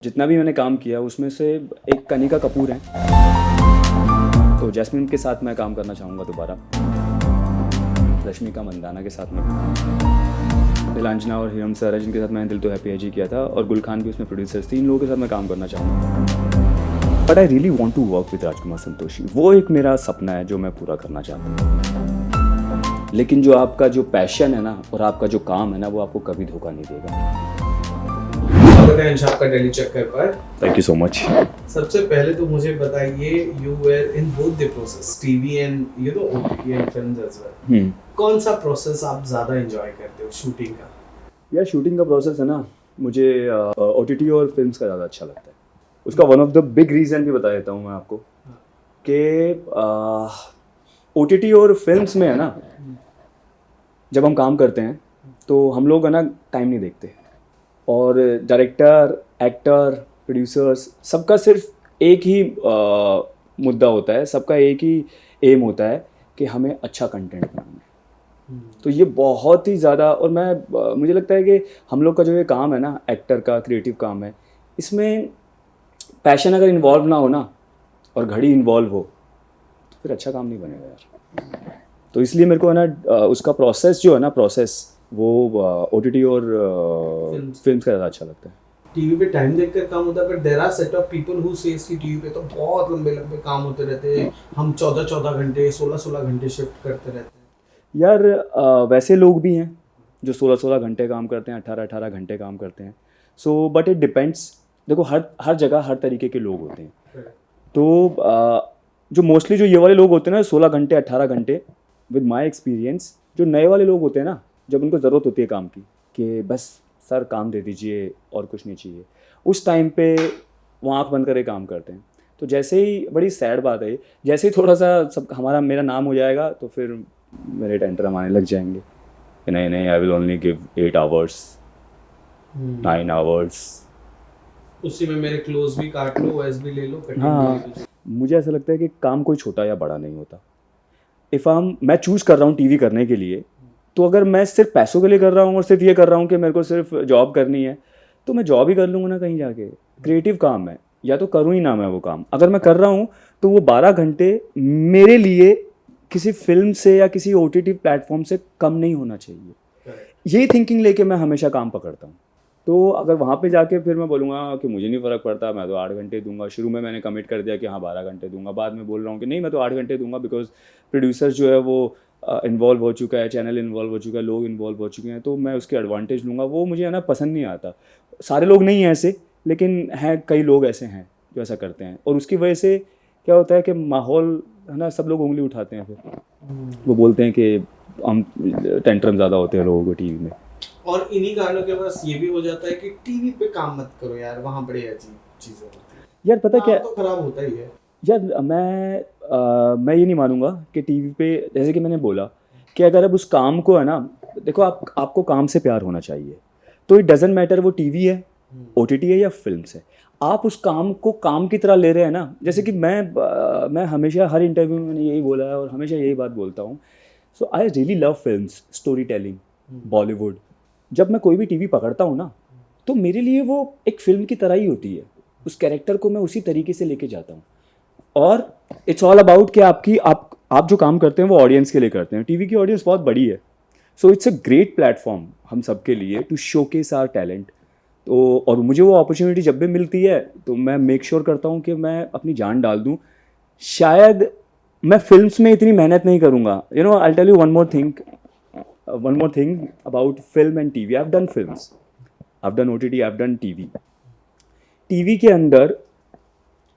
जितना भी मैंने काम किया उसमें से एक कनिका कपूर हैं, तो जैस्मिन के साथ मैं काम करना चाहूँगा दोबारा। रश्मिका मंदाना के साथ में, दिलांजना और हिरम सर जिनके साथ मैंने दिल तो हैप्पी है जी किया था, और गुल खान भी उसमें प्रोड्यूसर्स थे। इन लोगों के साथ मैं काम करना चाहूँगा। But I really want to work with Rajkumar Santoshi. वो एक मेरा सपना है जो मैं पूरा करना चाहता हूँ। लेकिन जो आपका जो पैशन है ना और आपका जो काम है ना, वो आपको कभी धोखा नहीं देगा। स्वागत है अंश आपका दिल्ली चक्कर पर। Thank you so much. सबसे पहले तो मुझे बताइए, you were in both the process, TV and OTT and films as well. कौन सा प्रोसेस आप ज्यादा एंजॉय करते हो शूटिंग का? यार शूटिंग का प्रोसेस है ना, मुझे ओटीटी और फिल्म्स का ज़्यादा अच्छा लगता है। उसका one of the big reason भी बता देता हूँ मैं आपको कि ओटीटी और फिल्म्स में है ना, जब हम काम करते हैं तो हम लोग है ना टाइम नहीं देखते, और डायरेक्टर, एक्टर, प्रोड्यूसर्स सबका सिर्फ एक ही मुद्दा होता है, सबका एक ही एम होता है कि हमें अच्छा कंटेंट बनाना है। तो ये बहुत ही ज़्यादा, और मुझे लगता है कि हम लोग का जो ये काम है ना, एक्टर का क्रिएटिव काम है, इसमें पैशन अगर इन्वॉल्व ना हो ना और घड़ी इन्वॉल्व हो तो फिर अच्छा काम नहीं बनेगा यार। तो इसलिए मेरे को है ना उसका प्रोसेस जो है ना, वो ओटीटी और फिल्म्स का ज़्यादा अच्छा लगता है। टीवी पे टाइम देखकर काम होता है, but there are set of people who says कि टीवी पे तो बहुत लंबे लंबे काम होते रहते हैं, हम 14-14 घंटे 16-16 घंटे शिफ्ट करते रहते हैं। यार वैसे लोग भी हैं जो 16-16 घंटे काम करते हैं, 18-18 घंटे काम करते हैं। So but it depends. देखो हर जगह हर तरीके के लोग होते हैं। तो जो मोस्टली जो ये वाले लोग होते हैं ना, 16 घंटे 18 घंटे, विद माई एक्सपीरियंस, जो नए वाले लोग होते हैं ना, जब उनको ज़रूरत होती है काम की कि बस सर काम दे दीजिए और कुछ नहीं चाहिए, उस टाइम पे वो आँख बंद करके काम करते हैं। तो जैसे ही, बड़ी सैड बात है, जैसे ही थोड़ा सा सब मेरा नाम हो जाएगा तो फिर मेरे टेंटरम आने लग जाएंगे कि नहीं I will only give 8 hours 9 hours, उसी में मेरे क्लोज भी काट लो, वैस भी ले लो, कटिंग भी हाँ। ले लो। मुझे ऐसा लगता है कि काम कोई छोटा या बड़ा नहीं होता। मैं चूज़ कर रहा हूँ टीवी करने के लिए, तो अगर मैं सिर्फ पैसों के लिए कर रहा हूँ और सिर्फ ये कर रहा हूँ कि मेरे को सिर्फ जॉब करनी है, तो मैं जॉब ही कर लूँगा ना कहीं जाके। क्रिएटिव काम है, या तो करूँ ही ना मैं वो काम। अगर मैं कर रहा हूँ तो वो 12 घंटे मेरे लिए किसी फिल्म से या किसी ओटीटी प्लेटफॉर्म से कम नहीं होना चाहिए। यही थिंकिंग लेके मैं हमेशा काम पकड़ता हूँ। तो अगर वहाँ पे जाके फिर मैं बोलूँगा कि मुझे नहीं फ़र्क पड़ता, मैं तो 8 घंटे दूंगा, शुरू में मैंने कमिट कर दिया कि हाँ 12 घंटे दूंगा, बाद में बोल रहा हूँ कि नहीं मैं तो 8 घंटे दूंगा, बिकॉज प्रोड्यूसर जो है वो इन्वॉल्व हो चुका है, चैनल इन्वॉल्व हो चुका है, लोग इन्वॉल्व हो चुके हैं, तो मैं उसके एडवांटेज लूँगा। वो मुझे है ना पसंद नहीं आता। सारे लोग नहीं हैं ऐसे, लेकिन हैं कई लोग ऐसे हैं जो ऐसा करते हैं, और उसकी वजह से क्या होता है कि माहौल है ना, सब लोग उंगली उठाते हैं। फिर वो बोलते हैं कि हम टेंट्रम ज़्यादा होते हैं लोगों को टीवी में, और इन्हीं कारणों के पास ये भी हो जाता है कि टीवी पे काम मत करो यार, वहाँ बड़ी अजीब चीज़ें होती हैं। यार पता क्या तो खराब होता ही है यार। मैं ये नहीं मानूंगा कि टीवी पे, जैसे कि मैंने बोला कि अगर अब उस काम को है ना, देखो आपको काम से प्यार होना चाहिए, तो इट डजेंट मैटर वो टीवी है, ओटीटी है या फिल्म्स है, आप उस काम को काम की तरह ले रहे हैं ना। जैसे कि मैं हमेशा हर इंटरव्यू में मैंने यही बोला है और हमेशा यही बात बोलता हूँ। So I really love films, story telling, Bollywood. जब मैं कोई भी टीवी पकड़ता हूँ ना, तो मेरे लिए वो एक फिल्म की तरह ही होती है। उस कैरेक्टर को मैं उसी तरीके से लेके जाता हूँ, और इट्स ऑल अबाउट कि आप जो काम करते हैं वो ऑडियंस के लिए करते हैं। टीवी की ऑडियंस बहुत बड़ी है, so it's a great platform हम सब के लिए टू शोकेस आवर टैलेंट। तो और मुझे वो अपॉर्चुनिटी जब भी मिलती है तो मैं मेक श्योर करता हूँ कि मैं अपनी जान डाल दूँ। शायद मैं फिल्म्स में इतनी मेहनत नहीं करूँगा। I tell you one more thing about film and TV. I have done films, I have done OTT, I have done TV. TV के अंदर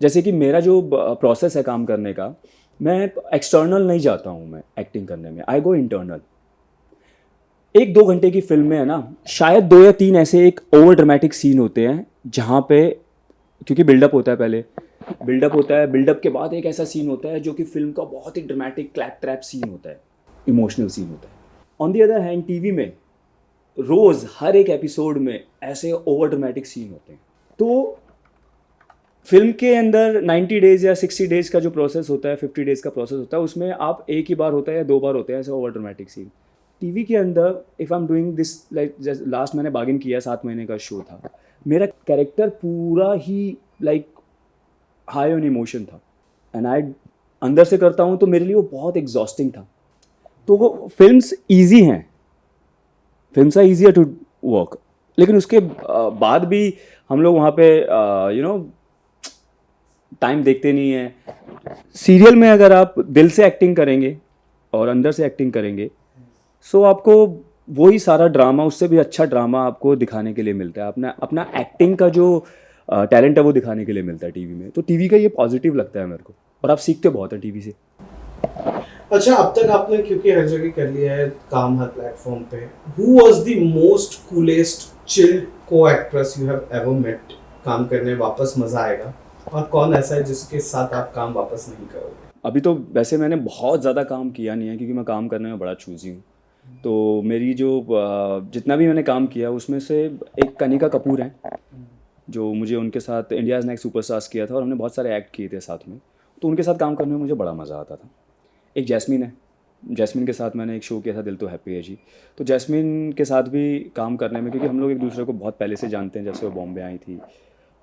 जैसे कि मेरा जो प्रोसेस है काम करने का, मैं एक्सटर्नल नहीं जाता हूँ मैं एक्टिंग करने में, आई गो इंटरनल। 1-2 घंटे की फिल्म में है ना, शायद 2 या 3 ऐसे एक ओवर ड्रामेटिक सीन होते हैं जहाँ पे, क्योंकि बिल्डअप होता है, पहले बिल्डअप होता है, बिल्डअप के बाद एक ऐसा सीन होता है जो कि फिल्म का बहुत ही ड्रामेटिक क्लैप ट्रैप सीन होता है, इमोशनल सीन होता है। On the other hand TV में रोज़ हर एक एपिसोड में ऐसे ओवर ड्रामेटिक सीन होते हैं। तो फिल्म के अंदर 90 डेज़ या 60 डेज़ का जो प्रोसेस होता है, 50 डेज़ का प्रोसेस होता है, उसमें आप एक ही बार होता है या 2 बार होते हैं ऐसे ओवर ड्रामेटिक सीन। टीवी के अंदर if I am doing this, like last मैंने बागिन किया, 7 महीने का शो था, मेरा कैरेक्टर पूरा ही लाइक हाई ऑन इमोशन था, एंड आई अंदर से करता हूँ तो मेरे लिए वो बहुत एग्जॉस्टिंग था. तो वो फिल्म्स ईजी हैं, films are easier to work, लेकिन उसके बाद भी हम लोग वहाँ पे टाइम देखते नहीं है. सीरियल में अगर आप दिल से एक्टिंग करेंगे और अंदर से एक्टिंग करेंगे, सो आपको वही सारा ड्रामा, उससे भी अच्छा ड्रामा आपको दिखाने के लिए मिलता है. अपना अपना एक्टिंग का जो टैलेंट है वो दिखाने के लिए मिलता है टीवी में. तो टीवी का ये पॉजिटिव लगता है मेरे को, और आप सीखते बहुत हैं टीवी से. अच्छा, अब तक आपने क्योंकि हर जगह कर लिया है काम हर प्लेटफॉर्म पे, who was the most coolest chilled co-actress you have ever met? काम करने वापस मजा आएगा, और कौन ऐसा है जिसके साथ आप काम वापस नहीं करोगे? अभी तो वैसे मैंने बहुत ज़्यादा काम किया नहीं है, क्योंकि मैं काम करने में बड़ा चूजी हूँ. तो मेरी जो जितना भी मैंने काम किया उसमें से एक कनिका कपूर हैं, जो मुझे उनके साथ इंडियाज़ नेक्स्ट सुपरस्टार्स किया था, और हमने बहुत सारे एक्ट किए थे साथ में. तो उनके साथ काम करने में मुझे बड़ा मज़ा आता था. एक जैस्मीन है, जैस्मीन के साथ मैंने एक शो किया था, दिल तो हैप्पी है जी. तो जैस्मीन के साथ भी काम करने में, क्योंकि हम लोग एक दूसरे को बहुत पहले से जानते हैं, जब से वो बॉम्बे आई थी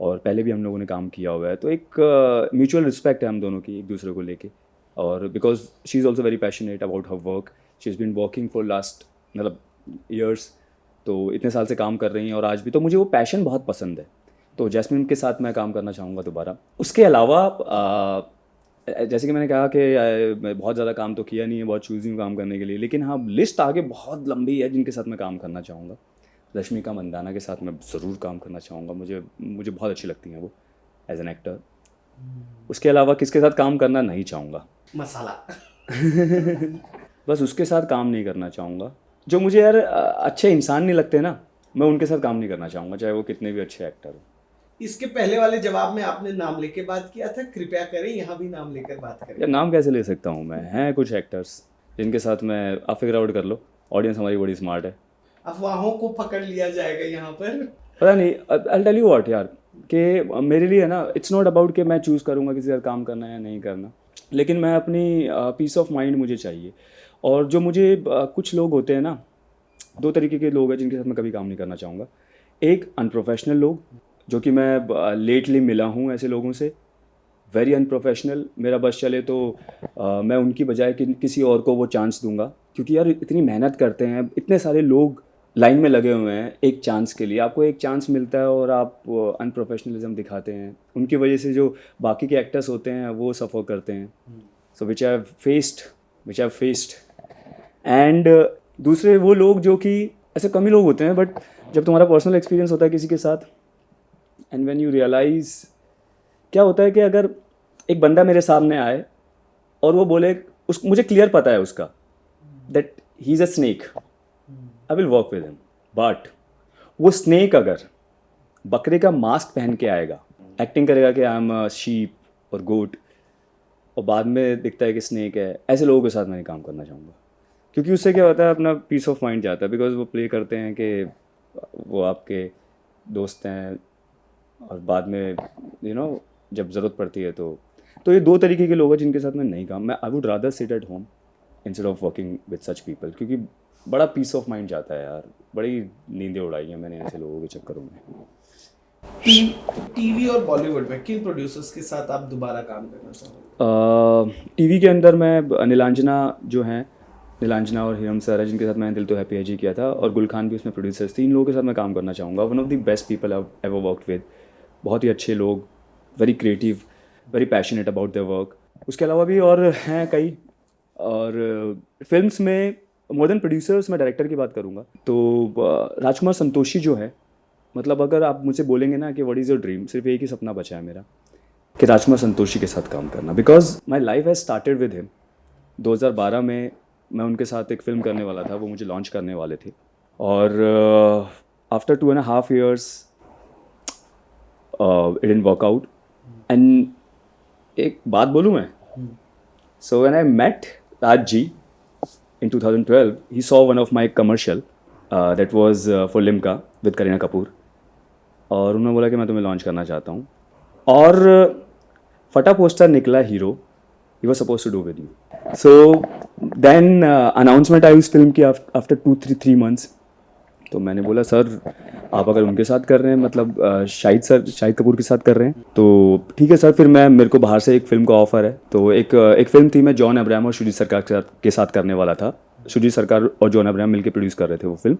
और पहले भी हम लोगों ने काम किया हुआ है, तो एक म्यूचुअल रिस्पेक्ट है हम दोनों की एक दूसरे को लेके. और because she is also very passionate about her work. She is been working for last मतलब ईयर्स, तो इतने साल से काम कर रही हैं, और आज भी. तो मुझे वो पैशन बहुत पसंद है, तो जैस्मिन के साथ मैं काम करना चाहूँगा दोबारा. उसके अलावा जैसे कि मैंने कहा कि मैं बहुत ज़्यादा काम तो किया नहीं है, बहुत चूज़ी हूँ काम करने के लिए, लेकिन हाँ लिस्ट आगे बहुत लंबी है जिनके साथ मैं काम करना चाहूँगा. रश्मिका मंदाना के साथ मैं ज़रूर काम करना चाहूँगा, मुझे बहुत अच्छी लगती हैं वो एज एन एक्टर. उसके अलावा किसके साथ काम करना नहीं चाहूँगा? मसाला. बस उसके साथ काम नहीं करना चाहूँगा जो मुझे यार अच्छे इंसान नहीं लगते ना, मैं उनके साथ काम नहीं करना चाहूँगा, चाहे वो कितने भी अच्छे एक्टर हो. इसके पहले वाले जवाब में आपने नाम लेके बात किया था, कृपया करें यहाँ भी नाम लेकर बात करें. यार नाम कैसे ले सकता हूँ मैं? हैं कुछ एक्टर्स जिनके साथ मैं, आप फिगर आउट कर लो, ऑडियंस हमारी बड़ी स्मार्ट है. अफवाहों को पकड़ लिया जाएगा यहाँ पर. पता नहीं, आई टेल यू व्हाट यार, कि मेरे लिए है ना, इट्स नॉट अबाउट कि मैं चूज़ करूँगा किसी का काम करना या नहीं करना, लेकिन मैं अपनी पीस ऑफ माइंड मुझे चाहिए. और जो मुझे कुछ लोग होते हैं ना, दो तरीके के लोग हैं जिनके साथ मैं कभी काम नहीं करना चाहूँगा. एक अनप्रोफेशनल लोग, जो कि मैं लेटली मिला हूँ ऐसे लोगों से, वेरी अनप्रोफेशनल. मेरा बस चले तो मैं उनकी बजाय किसी और को वो चांस दूंगा, क्योंकि यार इतनी मेहनत करते हैं, इतने सारे लोग लाइन में लगे हुए हैं एक चांस के लिए. आपको एक चांस मिलता है और आप अनप्रोफेशनलिज्म दिखाते हैं, उनकी वजह से जो बाकी के एक्टर्स होते हैं वो सफ़र करते हैं. सो विच आई हैव फेस्ड. एंड दूसरे वो लोग जो कि ऐसे कम ही लोग होते हैं, बट जब तुम्हारा पर्सनल एक्सपीरियंस होता है किसी के साथ, एंड व्हेन यू रियलाइज़, क्या होता है कि अगर एक बंदा मेरे सामने आए और वो बोले, मुझे क्लियर पता है उसका that he is a snake, I will work with him. But वो स्नेक अगर बकरे का मास्क पहन के आएगा, एक्टिंग करेगा कि आई एम अ शीप और गोट, और बाद में दिखता है कि स्नेक है, ऐसे लोगों के साथ मैं नहीं काम करना चाहूँगा. क्योंकि उससे क्या होता है, अपना पीस ऑफ माइंड जाता है, बिकॉज वो प्ले करते हैं कि वो आपके दोस्त हैं, और बाद में जब ज़रूरत पड़ती है तो ये दो तरीके के लोग हैं जिनके साथ मैं नहीं काम. मैं I would rather sit at home instead of working with such people, क्योंकि बड़ा पीस ऑफ माइंड जाता है यार. बड़ी नींदें उड़ाई हैं मैंने ऐसे लोगों के चक्करों में. टीवी और बॉलीवुड में किन प्रोड्यूसर्स के साथ आप दोबारा काम करना चाहोगे? टीवी के अंदर मैं नीलांजना जो हैं, नीलांजना और हिरम सर है, जिनके साथ मैंने दिल तो हैप्पी है जी किया था, और गुल खान भी उसमें प्रोड्यूसर्स थे. इन लोगों के साथ मैं काम करना चाहूँगा. One of the best people I have ever worked with. बहुत ही अच्छे लोग, very creative, very passionate about their work. उसके अलावा भी और हैं कई. और फिल्म्स में मोर देन प्रोड्यूसर्स मैं डायरेक्टर की बात करूँगा तो राजकुमार संतोषी जो है, मतलब अगर आप मुझसे बोलेंगे ना कि व्हाट इज़ योर ड्रीम, सिर्फ एक ही सपना बचा है मेरा, कि राजकुमार संतोषी के साथ काम करना. Because my life has started with him. 2012 में मैं उनके साथ एक फ़िल्म करने वाला था, वो मुझे लॉन्च करने वाले थे, और after 2.5 years it didn't work out. And एक बात बोलूँ मैं, so when I met Raj ji in 2012, he saw one of my commercial that was for Limca with Kareena Kapoor, और उन्होंने बोला कि मैं तुम्हें लॉन्च करना चाहता हूँ, और फटा पोस्टर निकला hero, he was supposed to do with me. So then announcement आई उस फिल्म की after 2-3 months तो मैंने बोला सर आप अगर उनके साथ कर रहे हैं मतलब शाहिद कपूर के साथ कर रहे हैं तो ठीक है सर। फिर मेरे को बाहर से एक फ़िल्म का ऑफ़र है। तो एक फ़िल्म थी, मैं जॉन अब्राहम और शुजीत सरकार के साथ करने वाला था। शुजीत सरकार और जॉन अब्राहम मिलकर प्रोड्यूस कर रहे थे वो फिल्म।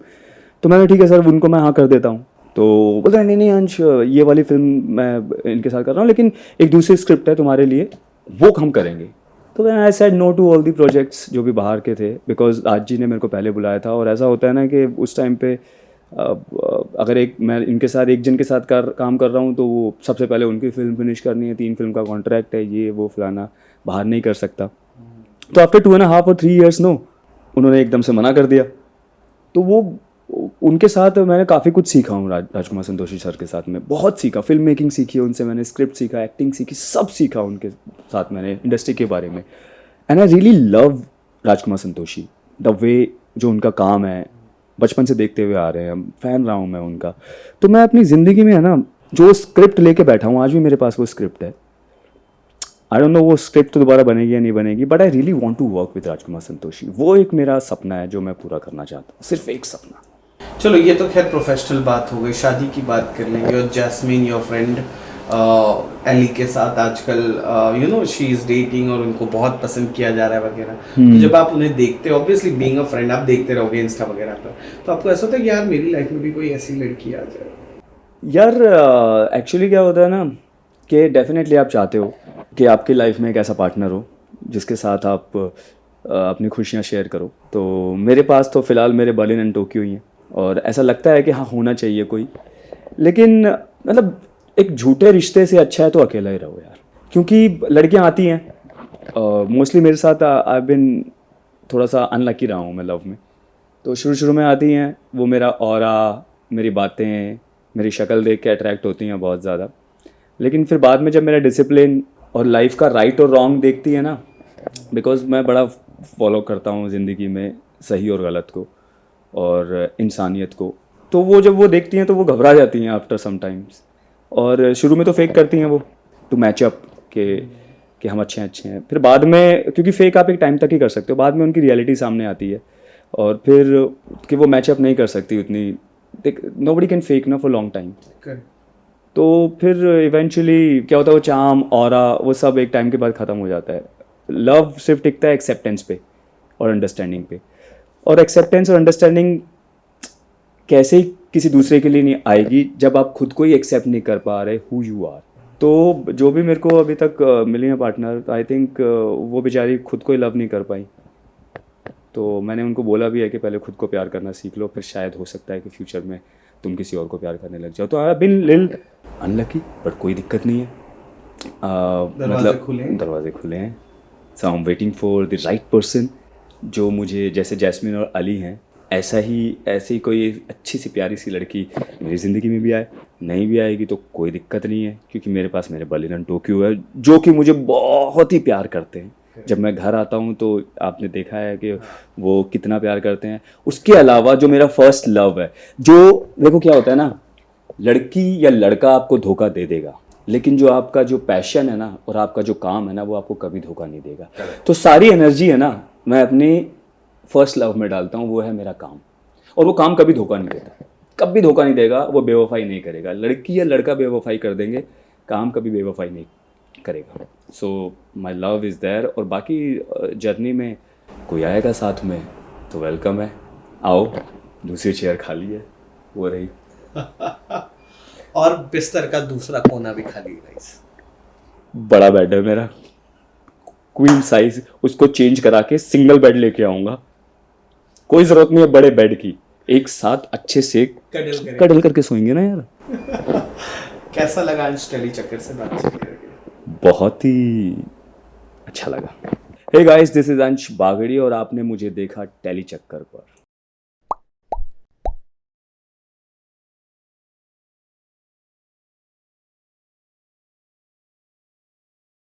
तो मैंने ठीक है सर उनको मैं हाँ कर देता हूँ। तो बोलता है नहीं अंश, ये वाली फ़िल्म मैं इनके साथ कर रहा हूँ लेकिन एक दूसरी स्क्रिप्ट है तुम्हारे लिए, वो हम करेंगे। तो I said no to all the projects जो भी बाहर के थे, बिकॉज आज जी ने मेरे को पहले बुलाया था। और ऐसा होता है ना कि उस टाइम पे अगर मैं इनके साथ एक जन के साथ काम कर रहा हूँ तो वो सबसे पहले उनकी फ़िल्म फिनिश करनी है, 3 फिल्म का कॉन्ट्रैक्ट है, ये वो फलाना, बाहर नहीं कर सकता। तो आफ्टर 2.5 और 3 ईयर्स नो, उन्होंने एकदम से मना कर दिया। तो वो उनके साथ मैंने काफ़ी कुछ सीखा हूँ राजकुमार संतोषी सर के साथ में, बहुत सीखा। फिल्म मेकिंग सीखी उनसे मैंने, स्क्रिप्ट सीखा, एक्टिंग सीखी, सब सीखा उनके साथ मैंने इंडस्ट्री के बारे में। And I really love Rajkumar Santoshi, the way जो उनका काम है, बचपन से देखते हुए आ रहे हैं, फ़ैन रहा हूँ मैं उनका। तो मैं अपनी ज़िंदगी में है ना जो स्क्रिप्ट लेके बैठा हूँ, आज भी मेरे पास वो स्क्रिप्ट है। आई डोंट नो वो स्क्रिप्ट तो दोबारा बनेगी या नहीं बनेगी, but I really want to work with Rajkumar Santoshi. वो एक मेरा सपना है जो मैं पूरा करना चाहता हूँ, सिर्फ एक सपना। चलो ये तो खैर प्रोफेशनल बात हो गई, शादी की बात कर लेंगे। और जैस्मीन योर फ्रेंड एली के साथ आजकल you know she is dating और उनको बहुत पसंद किया जा रहा है वगैरह। तो जब आप उन्हें देखते हो, ऑब्वियसली बीइंग अ फ्रेंड आप देखते रहोगे इंस्टा वगैरह पर, तो आपको ऐसा होता है कि यार मेरी लाइफ में भी कोई ऐसी लड़की आ जाए? यार एक्चुअली क्या होता है ना कि डेफिनेटली आप चाहते हो कि आपकी लाइफ में एक ऐसा पार्टनर हो जिसके साथ आप अपनी खुशियाँ शेयर करो। तो मेरे पास तो फ़िलहाल मेरे बर्लिन एंड टोक्यो ही हैं, और ऐसा लगता है कि हाँ होना चाहिए कोई। लेकिन मतलब एक झूठे रिश्ते से अच्छा है तो अकेला ही रहो यार, क्योंकि लड़कियां आती हैं मोस्टली मेरे साथ। आई बिन थोड़ा सा अनलकी रहा हूँ मैं लव में। तो शुरू में आती हैं, वो मेरा ऑरा, मेरी बातें, मेरी शक्ल देख के अट्रैक्ट होती हैं बहुत ज़्यादा। लेकिन फिर बाद में जब मेरा डिसिप्लिन और लाइफ का राइट और रॉन्ग देखती है ना, बिकॉज मैं बड़ा फॉलो करता हूँ ज़िंदगी में सही और गलत को और इंसानियत को, तो वो जब वो देखती हैं तो वो घबरा जाती हैं आफ्टर सम टाइम्स। और शुरू में तो फेक करती हैं वो टू मैच अप कि हम अच्छे हैं। फिर बाद में, क्योंकि फेक आप एक टाइम तक ही कर सकते हो, बाद में उनकी रियलिटी सामने आती है और फिर कि वो मैचअप नहीं कर सकती उतनी। नोबडी कैन फेक ना फॉर लॉन्ग टाइम। तो फिर इवेंचुअली क्या होता है, वो चार्म, ऑरा, वो सब एक टाइम के बाद ख़त्म हो जाता है। लव सिर्फ टिकता है एक्सेप्टेंस पे और अंडरस्टैंडिंग पे। और एक्सेप्टेंस और अंडरस्टैंडिंग कैसे ही किसी दूसरे के लिए नहीं आएगी जब आप खुद को ही एक्सेप्ट नहीं कर पा रहे हु यू आर। तो जो भी मेरे को अभी तक मिली है पार्टनर, आई थिंक वो बेचारी खुद को ही लव नहीं कर पाई। तो मैंने उनको बोला भी है कि पहले खुद को प्यार करना सीख लो, फिर शायद हो सकता है कि फ्यूचर में तुम किसी और को प्यार करने लग जाओ। तो I have been little unlucky, but कोई दिक्कत नहीं है। दरवाजे खुले हैं। So I am waiting for the right person, जो मुझे जैसे जैस्मिन और अली हैं ऐसी कोई अच्छी सी प्यारी सी लड़की मेरी ज़िंदगी में भी आए। नहीं भी आएगी तो कोई दिक्कत नहीं है, क्योंकि मेरे पास मेरे बर्लिन एंड टोक्यो है जो कि मुझे बहुत ही प्यार करते हैं। जब मैं घर आता हूँ तो आपने देखा है कि वो कितना प्यार करते हैं। उसके अलावा जो मेरा फर्स्ट लव है, जो देखो क्या होता है ना, लड़की या लड़का आपको धोखा दे देगा, लेकिन जो आपका जो पैशन है ना और आपका जो काम है ना, वो आपको कभी धोखा नहीं देगा। तो सारी एनर्जी है ना मैं अपनी फर्स्ट लव में डालता हूँ, वो है मेरा काम। और वो काम कभी धोखा नहीं देता, कभी धोखा नहीं देगा, वो बेवफाई नहीं करेगा। लड़की या लड़का बेवफाई कर देंगे, काम कभी बेवफाई नहीं करेगा। सो माई लव इज़ देयर। और बाकी जर्नी में कोई आएगा साथ में तो वेलकम है, आओ। दूसरी चेयर खाली है, वो रही। और बिस्तर का दूसरा कोना भी खाली है गाइस। बड़ा बेड है मेरा, क्वीन साइज, उसको चेंज करा के सिंगल बेड लेके आऊँगा। कोई ज़रूरत नहीं है बड़े बेड की, एक साथ अच्छे से कडल करके सोएंगे ना यार। कैसा लगा आज टेली चक्कर से बातचीत करके? बहुत ही अच्छा लगा। हे गाइस, दिस इज अंश बागड़ी और आपने मुझे देखा टेली चक्कर पर।